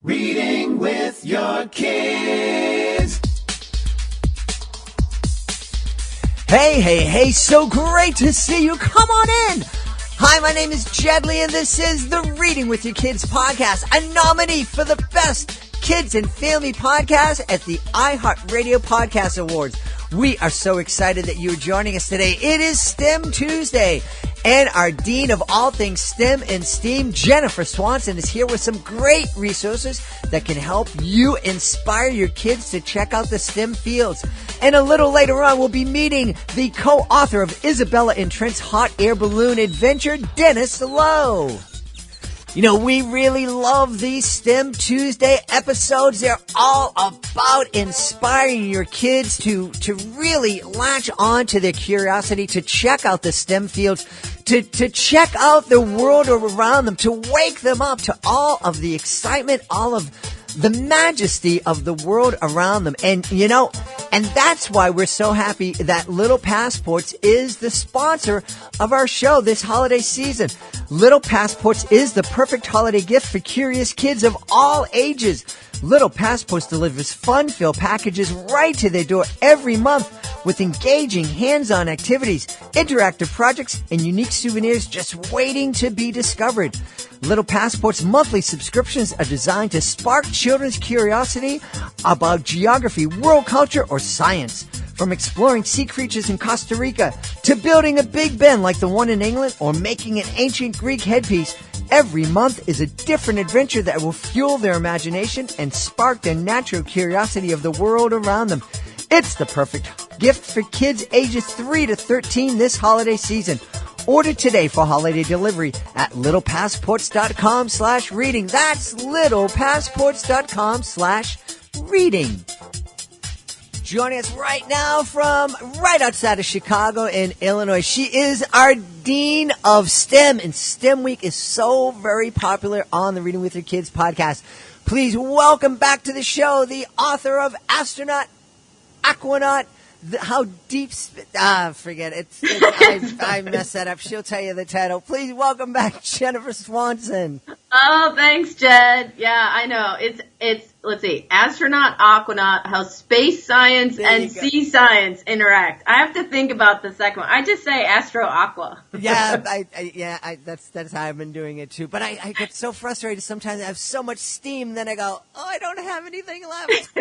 Reading with your kids. Hey, so great to see you. Come on in. Hi, my name is Jedley, and this is the Reading with Your Kids podcast, a nominee for the Best Kids and Family Podcast at the iHeartRadio Podcast Awards. We are so excited that you're joining us today. It is STEM Tuesday, and our Dean of all things STEM and STEAM, Jennifer Swanson, is here with some great resources that can help you inspire your kids to check out the STEM fields. And a little later on, we'll be meeting the co-author of Isabella and Trent's Hot Air Balloon Adventure, Dennis Lowe. You know, we really love these STEM Tuesday episodes. They're all about inspiring your kids to really latch on to their curiosity, to check out the STEM fields, to check out the world around them, to wake them up to all of the excitement, all of the majesty of the world around them. And, you know, and that's why we're so happy that Little Passports is the sponsor of our show this holiday season. Little Passports is the perfect holiday gift for curious kids of all ages. Little Passports delivers fun-filled packages right to their door every month with engaging hands-on activities, interactive projects, and unique souvenirs just waiting to be discovered. Little Passport's monthly subscriptions are designed to spark children's curiosity about geography, world culture, or science. From exploring sea creatures in Costa Rica to building a Big Ben like the one in England or making an ancient Greek headpiece, every month is a different adventure that will fuel their imagination and spark their natural curiosity of the world around them. It's the perfect gift for kids ages 3 to 13 this holiday season. Order today for holiday delivery at littlepassports.com/reading. That's littlepassports.com/reading. Joining us right now from right outside of Chicago in Illinois, she is our Dean of STEM, and STEM Week is so very popular on the Reading with Your Kids podcast. Please welcome back to the show the author of Astronaut, Aquanaut, How Deep... forget it. I messed that up. She'll tell you the title. Please welcome back Jennifer Swanson. Oh, thanks, Jed. Yeah, I know. It's let's see, Astronaut, Aquanaut, How Space Science and Sea Science Interact. I have to think about the second one. I just say Astro Aqua. Yeah, that's how I've been doing it too. But I get so frustrated sometimes. I have so much steam, then I go, oh, I don't have anything left.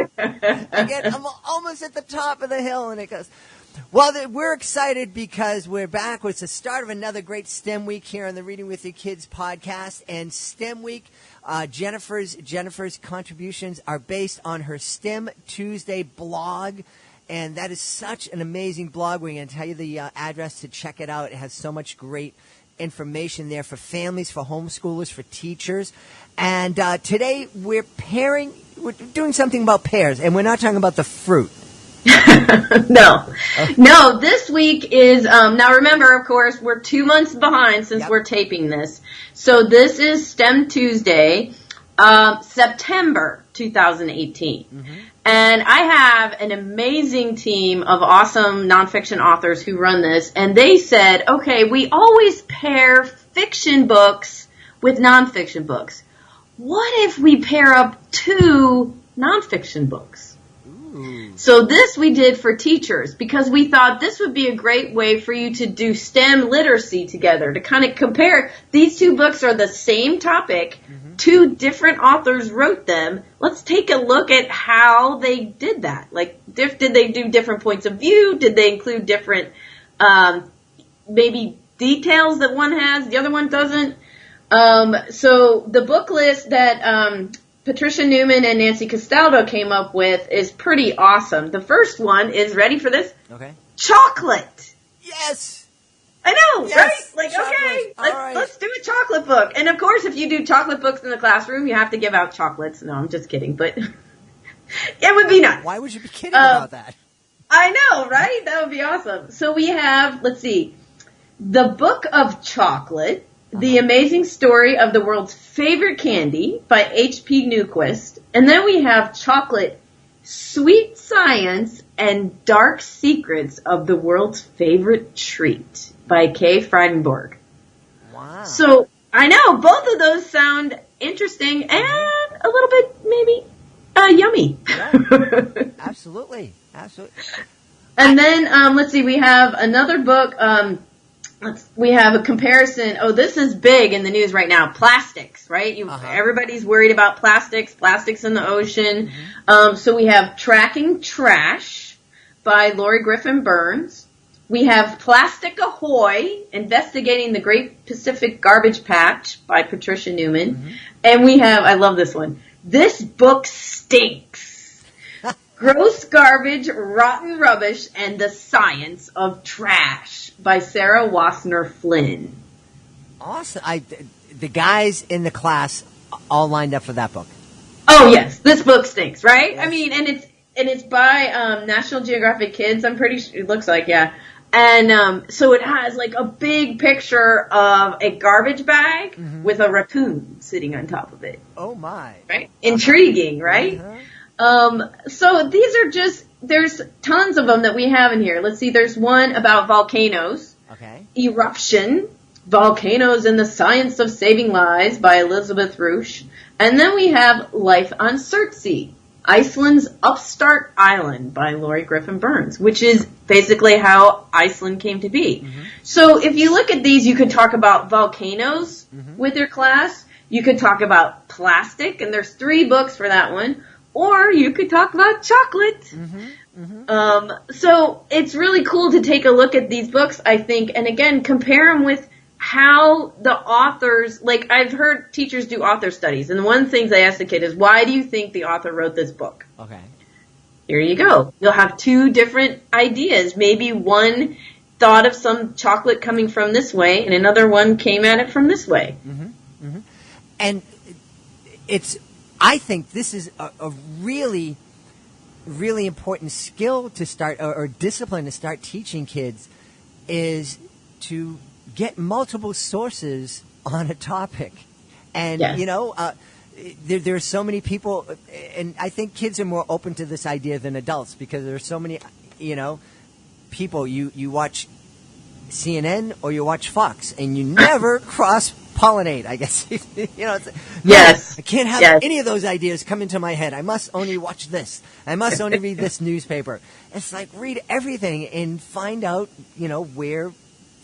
I'm almost at the top of the hill, and it goes. Well, we're excited because we're back. It's the start of another great STEM week here on the Reading with Your Kids podcast. And STEM week, Jennifer's contributions are based on her STEM Tuesday blog. And that is such an amazing blog. We're going to tell you the address to check it out. It has so much great information there for families, for homeschoolers, for teachers. And today we're doing something about pears. And we're not talking about the fruit. No, this week is, now remember, of course, we're 2 months behind since we're taping this. So this is STEM Tuesday, September 2018. Mm-hmm. And I have an amazing team of awesome nonfiction authors who run this. And they said, okay, we always pair fiction books with nonfiction books. What if we pair up 2 nonfiction books? So this we did for teachers because we thought this would be a great way for you to do STEM literacy together, to kind of compare. These 2 books are the same topic. Mm-hmm. 2 different authors wrote them. Let's take a look at how they did that. Like, did they do different points of view? Did they include different maybe details that one has, the other one doesn't? So the book list that Patricia Newman and Nancy Castaldo came up with is pretty awesome. The first one is, ready for this? Okay. Chocolate. Yes. I know, yes. Right? Like, chocolate. Okay, let's do a chocolate book. And of course, if you do chocolate books in the classroom, you have to give out chocolates. No, I'm just kidding, but it would be nice. Why would you be kidding about that? I know, right? That would be awesome. So we have, let's see, The Book of Chocolate, The Amazing Story of the World's Favorite Candy by H.P. Newquist. And then we have Chocolate, Sweet Science and Dark Secrets of the World's Favorite Treat by Kay Friedenborg. Wow. So, I know, both of those sound interesting and a little bit yummy. Yeah, absolutely. And then, let's see, we have another book. We have a comparison. Oh, this is big in the news right now. Plastics, right? Everybody's worried about plastics in the ocean. So we have Tracking Trash by Lori Griffin Burns. We have Plastic Ahoy, Investigating the Great Pacific Garbage Patch by Patricia Newman. And we have, I love this one, This Book Stinks. Gross Garbage, Rotten Rubbish, and the Science of Trash by Sarah Wassner Flynn. Awesome. The guys in the class all lined up for that book. Oh, yes. This book stinks, right? Yes. I mean, and it's by National Geographic Kids, I'm pretty sure. It looks like, yeah. And so it has like a big picture of a garbage bag with a raccoon sitting on top of it. Oh, my. Right? Intriguing, right? So these are there's tons of them that we have in here. Let's see, there's one about volcanoes. Okay. Eruption, Volcanoes and the Science of Saving Lives by Elizabeth Rusch. And then we have Life on Surtsey, Iceland's Upstart Island by Lori Griffin Burns, which is basically how Iceland came to be. So if you look at these, you could talk about volcanoes with your class. You could talk about plastic, and there's 3 books for that one. Or you could talk about chocolate. So it's really cool to take a look at these books, I think, and again, compare them with how the authors, like I've heard teachers do author studies, and one of the things I ask the kid is, why do you think the author wrote this book? Okay. Here you go. You'll have 2 different ideas. Maybe one thought of some chocolate coming from this way, and another one came at it from this way. And I think this is a really, really important skill to start, or discipline to start teaching kids, is to get multiple sources on a topic. And, there are so many people, and I think kids are more open to this idea than adults, because there are so many, people, you watch CNN or you watch Fox, and you never cross-pollinate, I guess. Yes. I can't have any of those ideas come into my head. I must only watch this. I must only read this newspaper. It's like, read everything and find out, where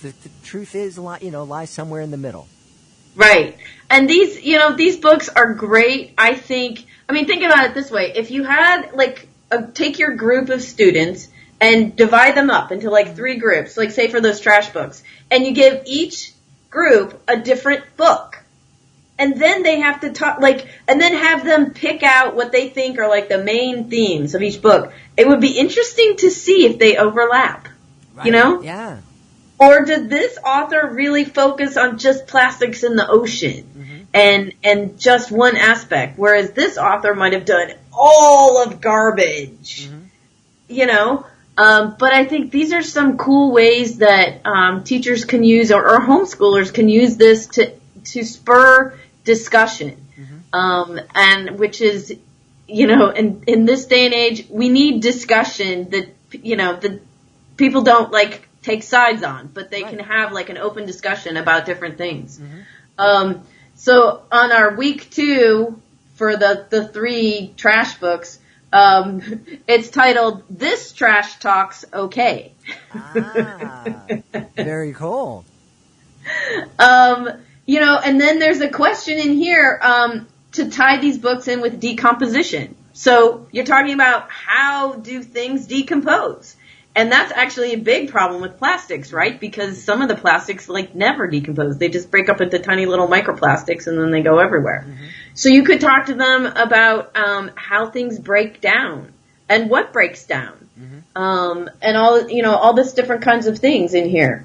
the truth is, lies somewhere in the middle. Right. And these books are great, I think. I mean, think about it this way. If you had, take your group of students and divide them up into, 3 groups, say for those trash books, and you give each group a different book. And then they have to talk, and then have them pick out what they think are, the main themes of each book. It would be interesting to see if they overlap, right. Yeah. Or did this author really focus on just plastics in the ocean and just one aspect, whereas this author might have done all of garbage, But I think these are some cool ways that teachers can use, or homeschoolers can use this to spur discussion, and which is, in this day and age, we need discussion that, that people don't take sides on, but they can have an open discussion about different things. So on our week 2 for the 3 trash books, it's titled "This Trash Talk's Okay." Very cool. And then there's a question in here to tie these books in with decomposition. So you're talking about how do things decompose? And that's actually a big problem with plastics, right? Because some of the plastics never decompose. They just break up into tiny little microplastics and then they go everywhere. So you could talk to them about how things break down and what breaks down, and all this different kinds of things in here.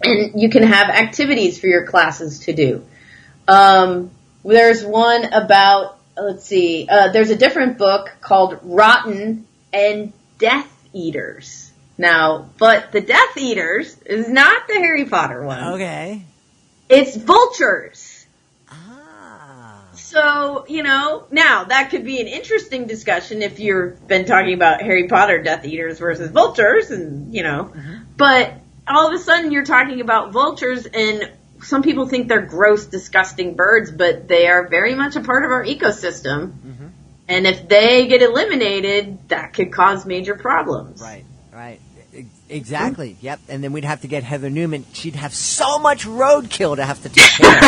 And you can have activities for your classes to do. There's one about, there's a different book called Rotten and Death Eaters. Now, but the Death Eaters is not the Harry Potter one. Okay. It's vultures. So, now that could be an interesting discussion if you've been talking about Harry Potter Death Eaters versus vultures, and, but all of a sudden you're talking about vultures, and some people think they're gross, disgusting birds, but they are very much a part of our ecosystem. And if they get eliminated, that could cause major problems. Right. Exactly. Yep. And then we'd have to get Heather Newman. She'd have so much roadkill to have to take care of.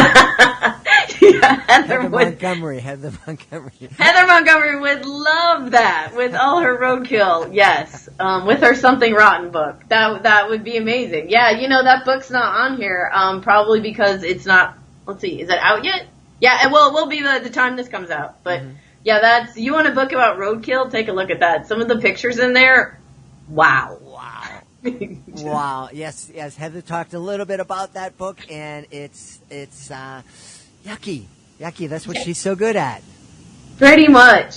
Yeah, Heather Montgomery. Heather Montgomery would love that with all her roadkill. Yes. With her Something Rotten book. That would be amazing. Yeah, that book's not on here. Probably because it's not, let's see, is it out yet? Yeah, well, it will be by the time this comes out. But yeah, you want a book about roadkill? Take a look at that. Some of the pictures in there, wow. Wow. Yes. Heather talked a little bit about that book, and it's yucky. That's what she's so good at. Pretty much.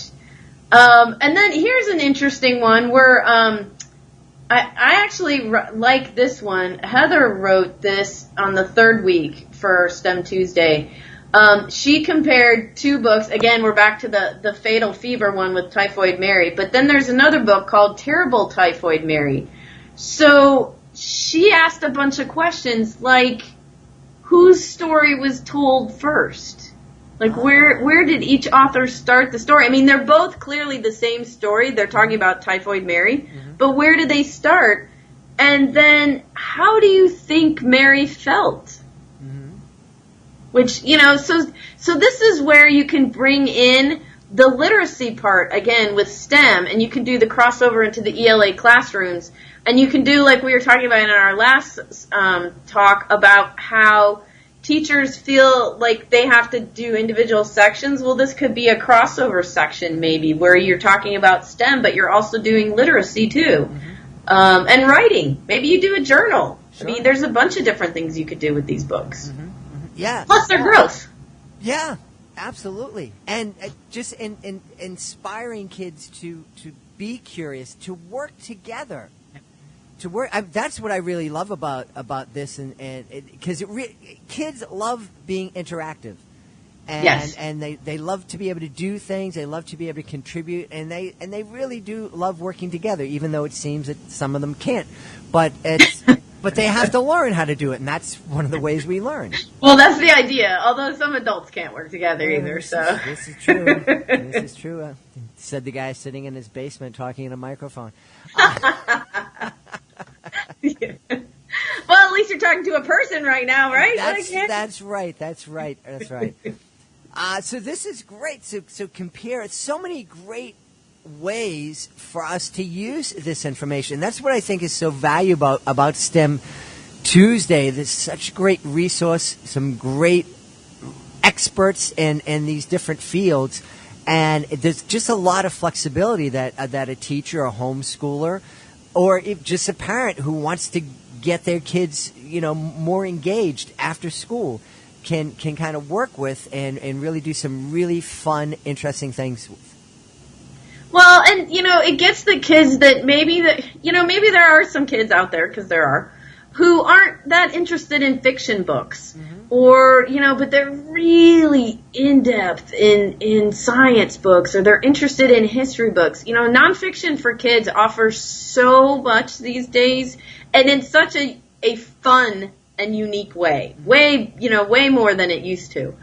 And then here's an interesting one where I actually like this one. Heather wrote this on the third week for STEM Tuesday. She compared two books. Again, we're back to the Fatal Fever one with Typhoid Mary. But then there's another book called Terrible Typhoid Mary. So she asked a bunch of questions like, whose story was told first? Like, where did each author start the story? I mean, they're both clearly the same story. They're talking about Typhoid Mary. But where did they start? And then how do you think Mary felt? Which, so this is where you can bring in the literacy part, again, with STEM, and you can do the crossover into the ELA classrooms. And you can do, like we were talking about in our last talk, about how teachers feel like they have to do individual sections. Well, this could be a crossover section, maybe, where you're talking about STEM, but you're also doing literacy, too. And writing. Maybe you do a journal. Sure. I mean, there's a bunch of different things you could do with these books. Yeah. Plus, they're growth. Yeah, absolutely. And just inspiring kids to be curious, to work together. That's what I really love about this, and because kids love being interactive, and they love to be able to do things. They love to be able to contribute, and they really do love working together, even though it seems that some of them can't. But they have to learn how to do it, and that's one of the ways we learn. Well, that's the idea. Although some adults can't work together either. This is true. This is true. Said the guy sitting in his basement talking in a microphone. Well, at least you're talking to a person right now, right? That's right. So this is great. So compare so many great ways for us to use this information. That's what I think is so valuable about STEM Tuesday. There's such great resource, some great experts in these different fields, and there's just a lot of flexibility that a teacher, a homeschooler, or if just a parent who wants to get their kids, more engaged after school can kind of work with and really do some really fun, interesting things with. Well, and, it gets the kids that maybe there are some kids out there, because there are, who aren't that interested in fiction books. Or, but they're really in-depth in science books, or they're interested in history books. Nonfiction for kids offers so much these days, and in such a fun and unique way. Way more than it used to.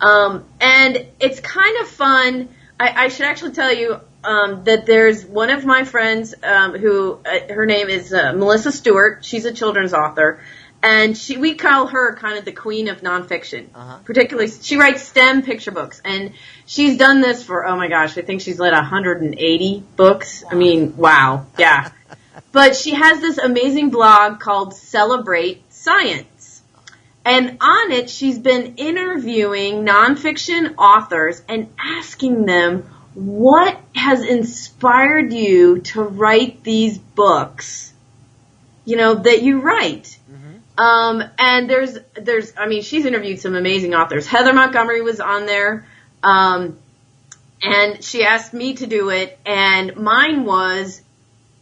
And it's kind of fun. I should actually tell you that there's one of my friends who, her name is Melissa Stewart. She's a children's author. And we call her kind of the queen of nonfiction. Particularly, she writes STEM picture books. And she's done this for, oh my gosh, I think she's led 180 books. Wow. I mean, wow. Yeah. But she has this amazing blog called Celebrate Science. And on it, she's been interviewing nonfiction authors and asking them, what has inspired you to write these books, that you write? And she's interviewed some amazing authors. Heather Montgomery was on there, and she asked me to do it, and mine was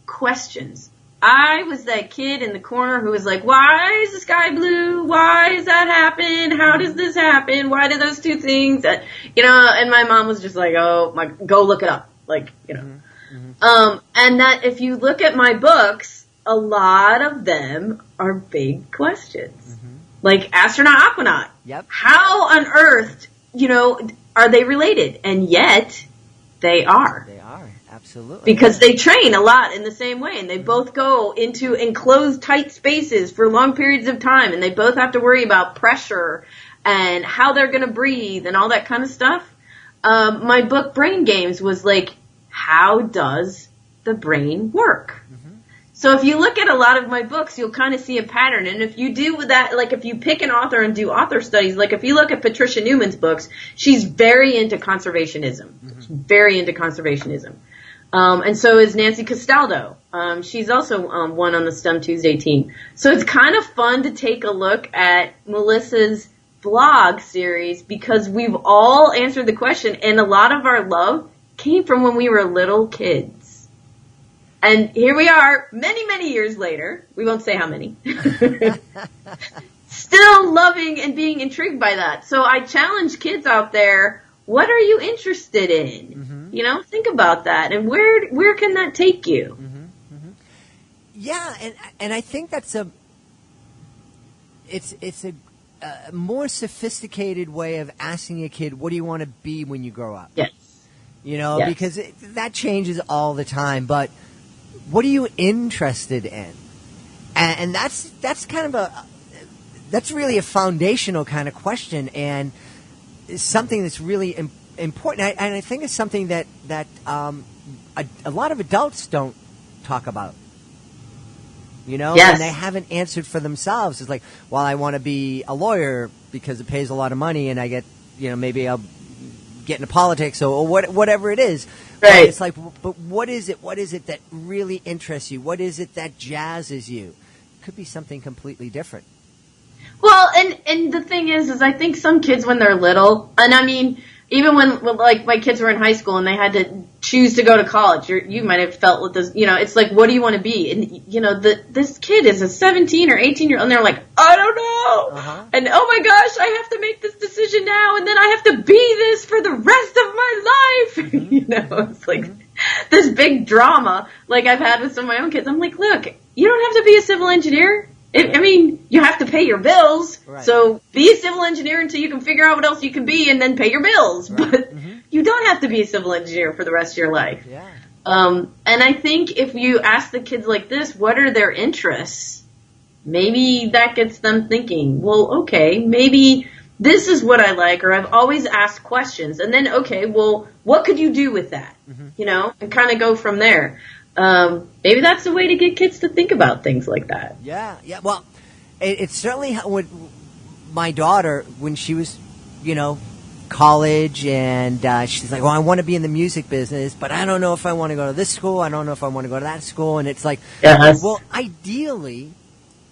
questions. I was that kid in the corner who was like, why is the sky blue? Why does that happen? How does this happen? Why do those two things? And my mom was just like, go look it up. And that if you look at my books, a lot of them are big questions. Like astronaut, aquanaut. Yep. How on earth, are they related? And yet They are. They are, absolutely. Because they train a lot in the same way, and they both go into enclosed, tight spaces for long periods of time, and they both have to worry about pressure and how they're going to breathe and all that kind of stuff. My book, Brain Games, was like, how does the brain work? So if you look at a lot of my books, you'll kind of see a pattern. And if you do that, like if you pick an author and do author studies, like if you look at Patricia Newman's books, she's very into conservationism. Very into conservationism. And so is Nancy Castaldo. She's also one on the STEM Tuesday team. So it's kind of fun to take a look at Melissa's blog series because we've all answered the question, and a lot of our love came from when we were little kids. And here we are, many, many years later. We won't say how many. Still loving and being intrigued by that. So I challenge kids out there, what are you interested in? You know, think about that. And where can that take you? Yeah, and I think that's it's a more sophisticated way of asking a kid, what do you want to be when you grow up? Yes. You know, Yes. because that changes all the time. But what are you interested in? And that's kind of that's really a foundational kind of question, and something that's really important. And I think it's something that a lot of adults don't talk about. You know, Yes. and they haven't answered for themselves. It's like, well, I want to be a lawyer because it pays a lot of money, and I get, you know, maybe I'll get into politics or whatever it is. Right. But it's like, but what is it? What is it that really interests you? What is it that jazzes you? Could be something completely different. Well, and the thing is I think some kids when they're little, and I mean, even when like my kids were in high school and they had to choose to go to college, you might have felt with this, you know, it's like, what do you want to be? And, you know, this kid is a 17 or 18-year-old, and they're like, I don't know. And, oh my gosh, I have to make this decision now, and then I have to be this for the rest of my life. You know, it's like this big drama like I've had with some of my own kids. I'm like, look, you don't have to be a civil engineer. I mean, you have to pay your bills, right. So be a civil engineer until you can figure out what else you can be and then pay your bills. Right. But you don't have to be a civil engineer for the rest of your life. Yeah. And I think if you ask the kids like this, what are their interests? Maybe that gets them thinking, well, okay, maybe this is what I like, or I've always asked questions. And then, okay, well, what could you do with that? You know, and kind of go from there. Maybe that's the way to get kids to think about things like that. Yeah. Well, it's certainly when my daughter, when she was, you know, college, and she's like, well, I want to be in the music business, but I don't know if I want to go to this school. I don't know if I want to go to that school. And it's like, well, ideally,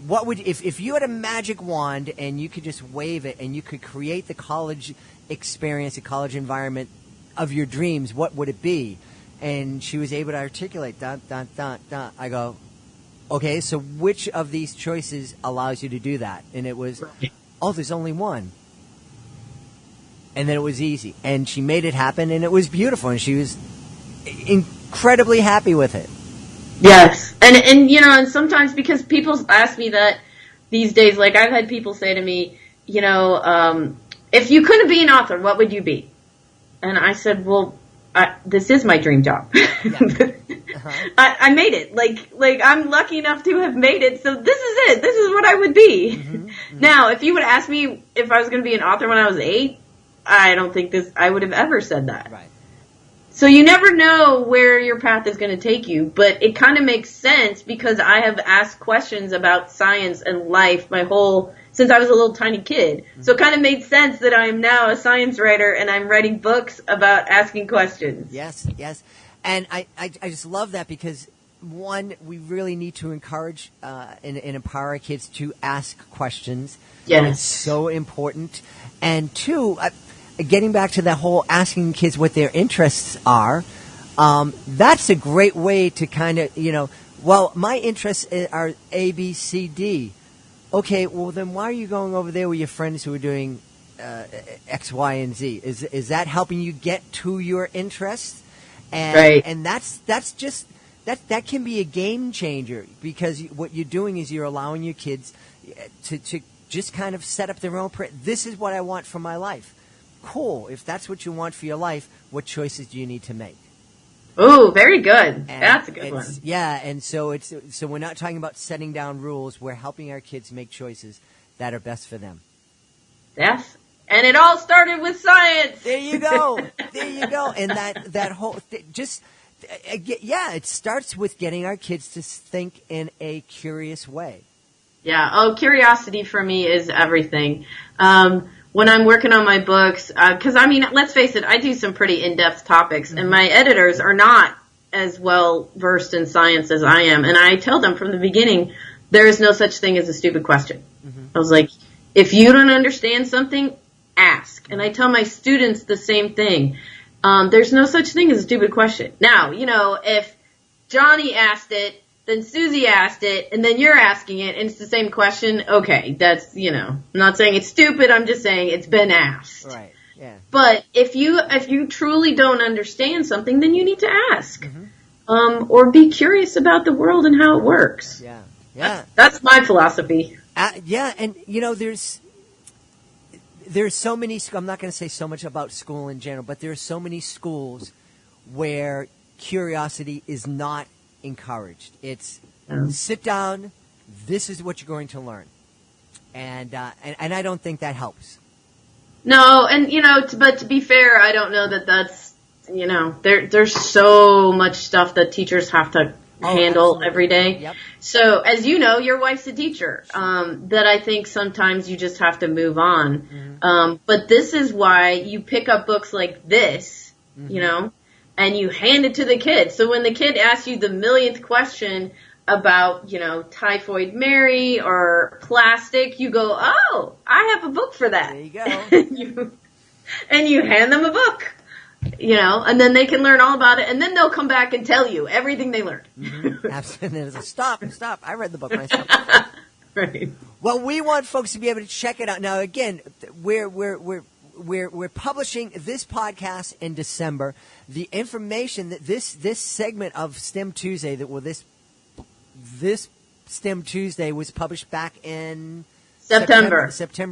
what would, if you had a magic wand and you could just wave it and you could create the college experience, the college environment of your dreams, what would it be? And she was able to articulate, I go, okay, so which of these choices allows you to do that? And it was, oh, there's only one. And then it was easy. And she made it happen, and it was beautiful. And she was incredibly happy with it. Yes. And you know, and sometimes because people ask me that these days, like I've had people say to me, you know, if you couldn't be an author, what would you be? And I said, well, this is my dream job. Yeah. I made it. Like I'm lucky enough to have made it. So this is it. This is what I would be. Now, if you would ask me if I was going to be an author when I was 8, I don't think I would have ever said that. Right. So you never know where your path is going to take you, but it kind of makes sense because I have asked questions about science and life since I was a little tiny kid. So it kind of made sense that I am now a science writer and I'm writing books about asking questions. Yes. And I just love that because, one, we really need to encourage and empower our kids to ask questions. Yes. It's so important. And two, getting back to that whole asking kids what their interests are, that's a great way to kind of, you know, well, my interests are A, B, C, D. Okay, well, then why are you going over there with your friends who are doing X, Y, and Z? Is that helping you get to your interests? And, right. And that's just that can be a game changer because what you're doing is you're allowing your kids to just kind of set up their own. This is what I want for my life. cool. If that's what you want for your life, what choices do you need to make? Oh, very good. And that's a good one. Yeah, and so we're not talking about setting down rules. We're helping our kids make choices that are best for them. Yes. And it all started with science. There you go. And that whole it starts with getting our kids to think in a curious way. Yeah. Oh, curiosity for me is everything. When I'm working on my books, because let's face it, I do some pretty in-depth topics, and my editors are not as well versed in science as I am. And I tell them from the beginning, there is no such thing as a stupid question. I was like, if you don't understand something, ask. And I tell my students the same thing. There's no such thing as a stupid question. Now, if Johnny asked it, then Susie asked it, and then you're asking it, and it's the same question, okay, that's, I'm not saying it's stupid, I'm just saying it's been asked. Right, yeah. But if you truly don't understand something, then you need to ask. Or be curious about the world and how it works. Yeah. That's my philosophy. And, there's so many, I'm not going to say so much about school in general, but there are so many schools where curiosity is not encouraged. It's sit down, this is what you're going to learn. And I don't think that helps. No, and, but to be fair, I don't know that that's, there's so much stuff that teachers have to handle every day. Yep. So, as you know, your wife's a teacher, that I think sometimes you just have to move on. But this is why you pick up books like this, and you hand it to the kid. So when the kid asks you the millionth question about, Typhoid Mary or plastic, you go, oh, I have a book for that. There you go. and you hand them a book. And then they can learn all about it, and then they'll come back and tell you everything they learned. Absolutely. Stop. I read the book myself. Right. Well, we want folks to be able to check it out. Now, again, we're publishing this podcast in December. The information that this segment of STEM Tuesday this STEM Tuesday was published back in September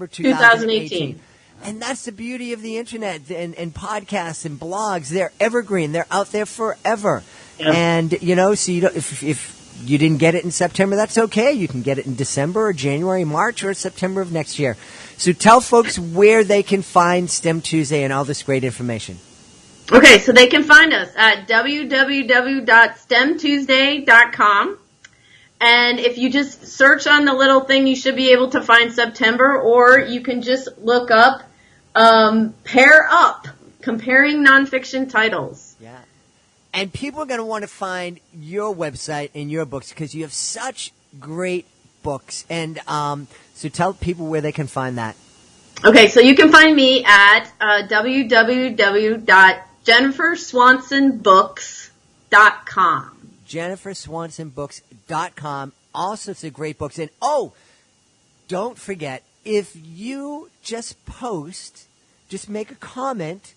2018. And that's the beauty of the internet and podcasts and blogs. They're evergreen. They're out there forever. Yeah. And, so if you didn't get it in September, that's okay. You can get it in December or January, March, or September of next year. So tell folks where they can find STEM Tuesday and all this great information. Okay, so they can find us at www.stemtuesday.com. And if you just search on the little thing, you should be able to find September, or you can just look up Pair Up, comparing nonfiction titles. Yeah. And people are going to want to find your website and your books because you have such great books. And so tell people where they can find that. Okay, so you can find me at www.jenniferswansonbooks.com. jenniferswansonbooks.com. All sorts of great books. And, don't forget, if you just make a comment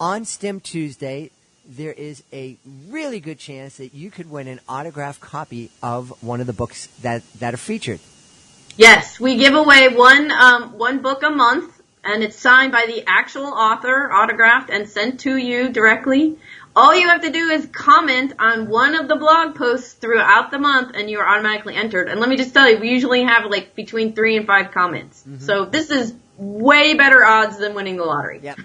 on STEM Tuesday, there is a really good chance that you could win an autographed copy of one of the books that are featured. Yes, we give away one book a month, and it's signed by the actual author, autographed, and sent to you directly. All you have to do is comment on one of the blog posts throughout the month, and you are automatically entered. And let me just tell you, we usually have between 3 and 5 comments. Mm-hmm. So this is way better odds than winning the lottery. Yep.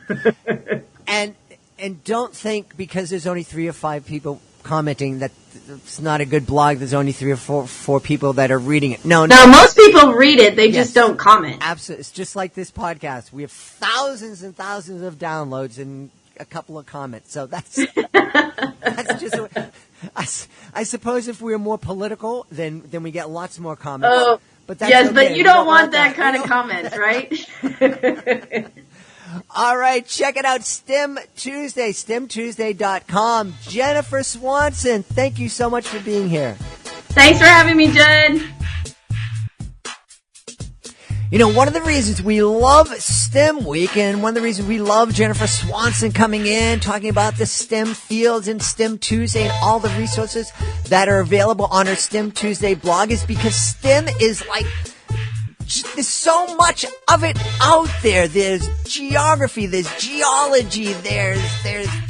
And don't think because there's only 3 or 5 people commenting that it's not a good blog. There's only 3 or 4 people that are reading it. No, most people read it. They just don't comment. Absolutely. It's just like this podcast. We have thousands and thousands of downloads and a couple of comments. So that's just. I suppose if we were more political, then we get lots more comments. Oh, but that's yes, okay. but you don't want that kind of comments, right? All right, check it out, STEM Tuesday, STEMtuesday.com. Jennifer Swanson, thank you so much for being here. Thanks for having me, Jen. One of the reasons we love STEM Week and one of the reasons we love Jennifer Swanson coming in, talking about the STEM fields and STEM Tuesday and all the resources that are available on her STEM Tuesday blog is because STEM is like there's so much of it out there. There's geography, there's geology, there's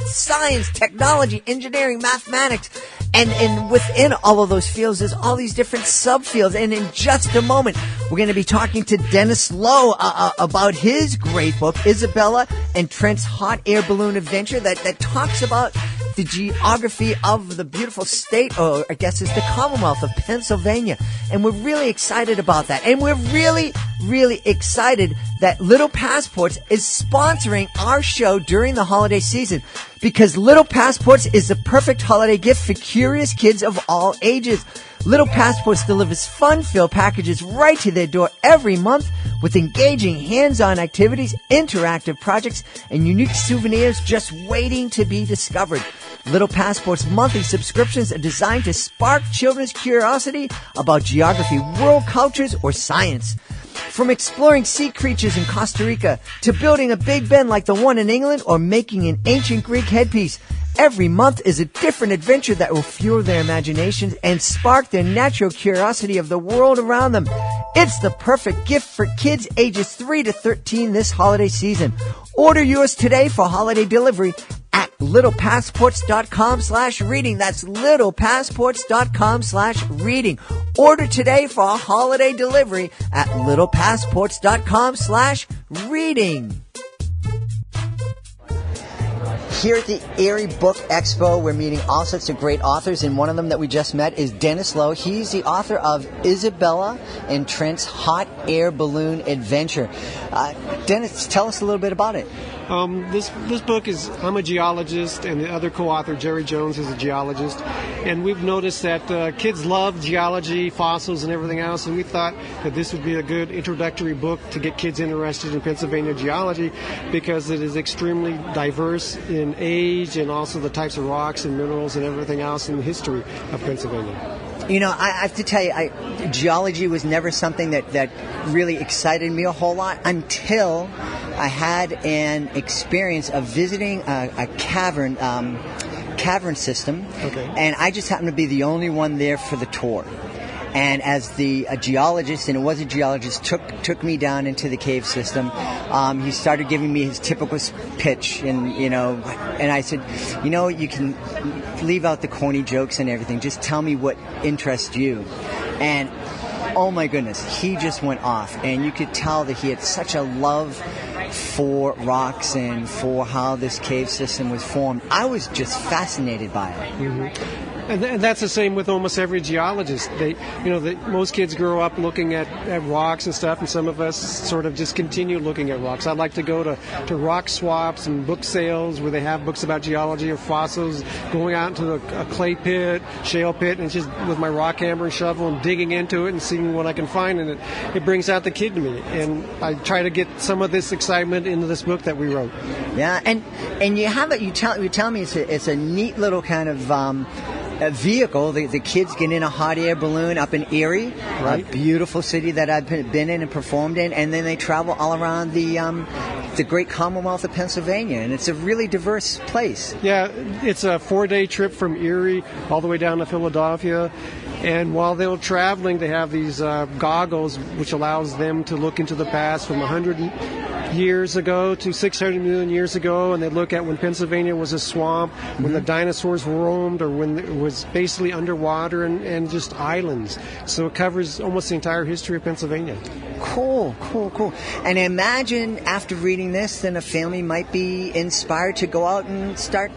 science, technology, engineering, mathematics. And within all of those fields, there's all these different subfields. And in just a moment, we're going to be talking to Dennis Lowe about his great book, Isabella and Trent's Hot Air Balloon Adventure, that talks about the geography of the beautiful state, or I guess it's the Commonwealth of Pennsylvania. And we're really excited about that. And we're really, really excited that Little Passports is sponsoring our show during the holiday season, because Little Passports is the perfect holiday gift for curious kids of all ages. Little Passports delivers fun-filled packages right to their door every month with engaging hands-on activities, interactive projects, and unique souvenirs just waiting to be discovered. Little Passport's monthly subscriptions are designed to spark children's curiosity about geography, world cultures, or science. From exploring sea creatures in Costa Rica to building a Big Ben like the one in England or making an ancient Greek headpiece, every month is a different adventure that will fuel their imaginations and spark their natural curiosity of the world around them. It's the perfect gift for kids ages 3 to 13 this holiday season. Order yours today for holiday delivery at littlepassports.com/reading. That's littlepassports.com/reading. Order today for a holiday delivery at littlepassports.com/reading. Here at the Erie Book Expo, we're meeting all sorts of great authors, and one of them that we just met is Dennis Lowe. He's the author of Isabella and Trent's Hot Air Balloon Adventure. Dennis, tell us a little bit about it. This book is, I'm a geologist, and the other co-author, Jerry Jones, is a geologist, and we've noticed that kids love geology, fossils, and everything else, and we thought that this would be a good introductory book to get kids interested in Pennsylvania geology, because it is extremely diverse in age and also the types of rocks and minerals and everything else in the history of Pennsylvania. You know, I have to tell you, geology was never something that really excited me a whole lot until I had an experience of visiting a cavern system, okay. And I just happened to be the only one there for the tour. And as a geologist, and it was a geologist, took me down into the cave system. He started giving me his typical pitch, and I said, you can leave out the corny jokes and everything. Just tell me what interests you. And oh my goodness, he just went off, and you could tell that he had such a love for rocks and for how this cave system was formed. I was just fascinated by it. Mm-hmm. And that's the same with almost every geologist. Most kids grow up looking at rocks and stuff, and some of us sort of just continue looking at rocks. I like to go to rock swaps and book sales where they have books about geology or fossils, going out into a clay pit, shale pit, and just with my rock hammer and shovel and digging into it and seeing what I can find, and it brings out the kid in me. And I try to get some of this excitement into this book that we wrote. Yeah, and you have it. You tell me it's a neat little kind of a vehicle. The kids get in a hot air balloon up in Erie, right. A beautiful city that I've been in and performed in, and then they travel all around the great Commonwealth of Pennsylvania, and it's a really diverse place. Yeah, it's a 4-day trip from Erie all the way down to Philadelphia, and while they're traveling, they have these goggles which allows them to look into the past from 100 years ago to 600 million years ago, and they look at when Pennsylvania was a swamp, when the dinosaurs roamed, or when it was basically underwater and just islands. So it covers almost the entire history of Pennsylvania. Cool. And imagine after reading this, then a family might be inspired to go out and start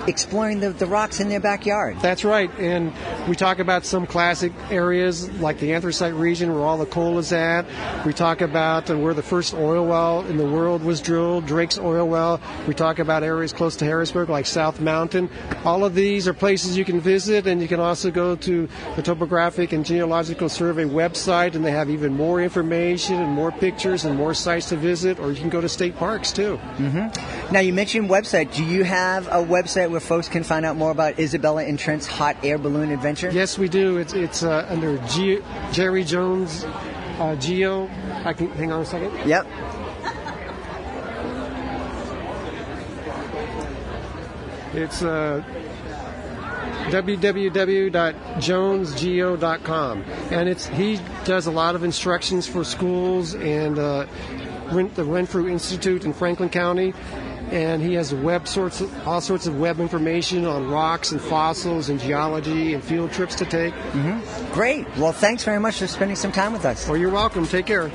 exploring the rocks in their backyard. That's right, and we talk about some classic areas like the anthracite region where all the coal is at. We talk about where the first oil well in the world was drilled, Drake's oil well. We talk about areas close to Harrisburg like South Mountain. All of these are places you can visit, and you can also go to the Topographic and Geological Survey website, and they have even more information and more pictures and more sites to visit, or you can go to state parks too. Mm-hmm. Now, you mentioned website. Do you have a website where folks can find out more about Isabella and Trent's Hot Air Balloon Adventure? Yes, we do. It's under Jerry Jones Geo. I can hang on a second. Yep. It's www.jonesgeo.com. And he does a lot of instructions for schools and the Renfrew Institute in Franklin County. And he has all sorts of web information on rocks and fossils and geology and field trips to take. Mm-hmm. Great. Well, thanks very much for spending some time with us. Well, you're welcome. Take care.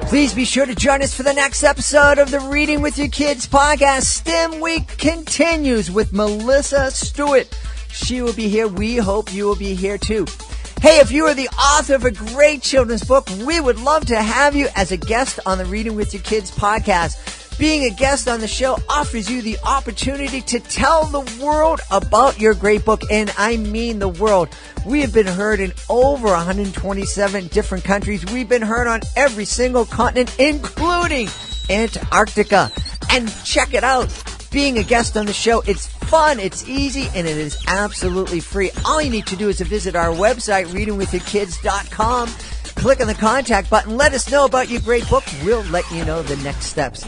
Please be sure to join us for the next episode of the Reading with Your Kids podcast. STEM Week continues with Melissa Stewart. She will be here. We hope you will be here too. Hey, if you are the author of a great children's book, we would love to have you as a guest on the Reading with Your Kids podcast. Being a guest on the show offers you the opportunity to tell the world about your great book, and I mean the world. We have been heard in over 127 different countries. We've been heard on every single continent, including Antarctica. And check it out. Being a guest on the show, it's fun, it's easy, and it is absolutely free. All you need to do is to visit our website, readingwithyourkids.com. Click on the contact button. Let us know about your great book. We'll let you know the next steps.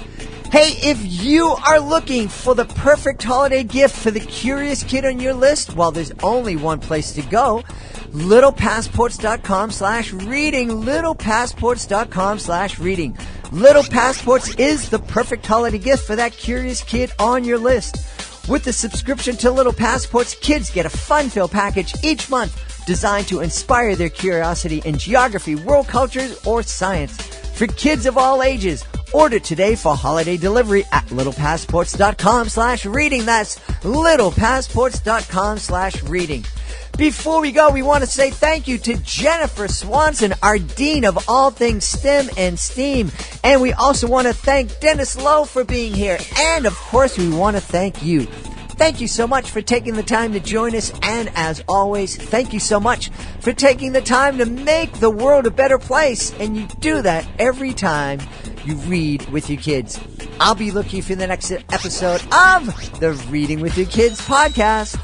Hey, if you are looking for the perfect holiday gift for the curious kid on your list, well, there's only one place to go. littlepassports.com/reading. littlepassports.com/reading. Little Passports is the perfect holiday gift for that curious kid on your list. With the subscription to Little Passports, kids get a fun-filled package each month designed to inspire their curiosity in geography, world cultures, or science. For kids of all ages, order today for holiday delivery at littlepassports.com/reading. That's littlepassports.com/reading. Before we go, we want to say thank you to Jennifer Swanson, our Dean of all things STEM and STEAM. And we also want to thank Dennis Lowe for being here. And, of course, we want to thank you. Thank you so much for taking the time to join us. And, as always, thank you so much for taking the time to make the world a better place. And you do that every time you read with your kids. I'll be looking for the next episode of the Reading with Your Kids podcast.